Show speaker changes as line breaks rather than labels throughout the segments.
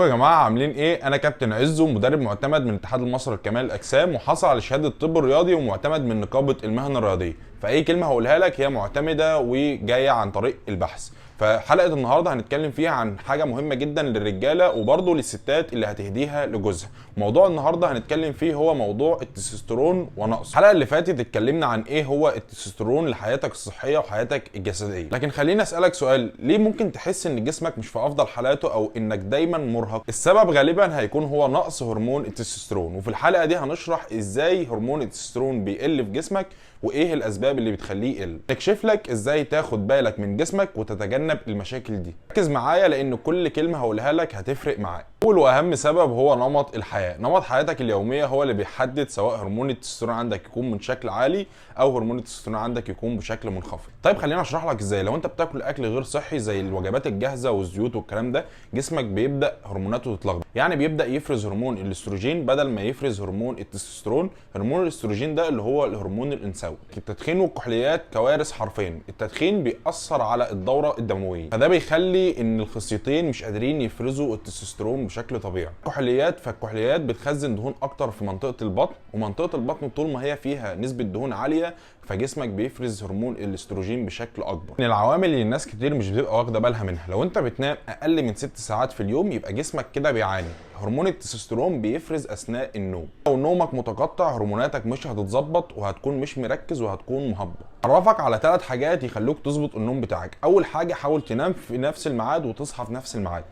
يا جماعه عاملين ايه؟ انا كابتن عزو، مدرب معتمد من الاتحاد المصري لكمال الاجسام، وحصل على شهاده الطب الرياضي ومعتمد من نقابه المهن الرياضيه. فاي كلمه هقولها لك هي معتمده وجايه عن طريق البحث. فحلقه النهارده هنتكلم فيها عن حاجه مهمه جدا للرجاله وبرضه للستات اللي هتهديها لجوزها. موضوع النهارده هنتكلم فيه هو موضوع التستوستيرون ونقصه. الحلقه اللي فاتت اتكلمنا عن ايه هو التستوستيرون لحياتك الصحيه وحياتك الجسديه، لكن خليني اسالك سؤال: ليه ممكن تحس ان جسمك مش في افضل حالاته او انك دايما مرهق؟ السبب غالبا هيكون هو نقص هرمون التستوستيرون، وفي الحلقه دي هنشرح ازاي هرمون التستوستيرون بيقل في جسمك وايه الاسباب اللي بتخليه يقل. نكشف لك ازاي تاخد بالك من جسمك وتتجنب المشاكل دي. ركز معايا لان كل كلمه هقولها لك هتفرق معاك. اول واهم سبب هو نمط الحياه. نمط حياتك اليوميه هو اللي بيحدد سواء هرمون التستوستيرون عندك يكون من شكل عالي او هرمون التستوستيرون عندك يكون بشكل منخفض. طيب خلينا اشرح لك ازاي. لو انت بتاكل اكل غير صحي زي الوجبات الجاهزه والزيوت والكلام ده، جسمك بيبدا هرموناته تتلخبط، يعني بيبدا يفرز هرمون الاستروجين بدل ما يفرز هرمون التستوستيرون. هرمون الاستروجين ده اللي هو الهرمون الانثوي. التدخين والكحوليات كوارث حرفيا. التدخين بيأثر على الدوره الدمويه، فده بيخلي ان الخصيتين مش قادرين يفرزوا التستوستيرون بشكل طبيعي. فالكحوليات بتخزن دهون اكتر في منطقه البطن، ومنطقه البطن طول ما هي فيها نسبه دهون عاليه فجسمك بيفرز هرمون الاستروجين بشكل اكبر. من العوامل اللي الناس كتير مش بتبقى واخده بالها منها: لو انت بتنام اقل من 6 ساعات في اليوم يبقى جسمك كده بيعاني. هرمون التستوستيرون بيفرز اثناء النوم. لو نومك متقطع هرموناتك مش هتتظبط وهتكون مش مركز وهتكون مهبط. اعرفك على 3 حاجات يخلوك تظبط النوم بتاعك. اول حاجه، حاول تنام في نفس الميعاد وتصحى في نفس الميعاد.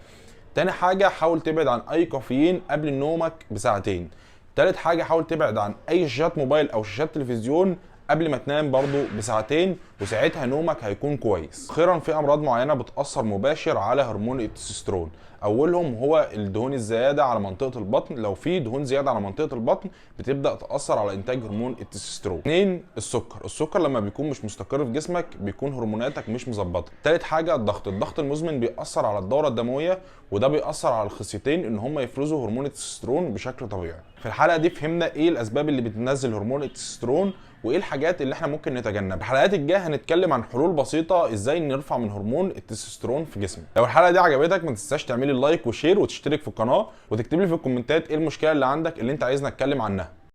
تاني حاجه، حاول تبعد عن اي كافيين قبل نومك بساعتين. تالت حاجه، حاول تبعد عن اي شاشات موبايل او شاشات تلفزيون قبل ما تنام برضو بساعتين، وساعتها نومك هيكون كويس. اخيرا، في امراض معينه بتاثر مباشر على هرمون التستوستيرون. اولهم هو الدهون الزياده على منطقه البطن. لو في دهون زياده على منطقه البطن بتبدا تاثر على انتاج هرمون التستوستيرون. 2، السكر لما بيكون مش مستقر في جسمك بيكون هرموناتك مش مظبطه. ثالث حاجه، الضغط المزمن بيأثر على الدوره الدمويه، وده بيأثر على الخصيتين ان هم يفرزوا هرمون التستوستيرون بشكل طبيعي. في الحلقه دي فهمنا ايه الاسباب اللي بتنزل هرمون التستوستيرون وايه الحاجات اللي احنا ممكن نتجنبها. الحلقات الجايه هنتكلم عن حلول بسيطه ازاي نرفع من هرمون التستوستيرون في جسمك. لو الحلقه دي عجبتك ما تنساش تعملي لايك وشير وتشترك في القناه، وتكتب لي في الكومنتات ايه المشكله اللي عندك اللي انت عايزنا نتكلم عنها.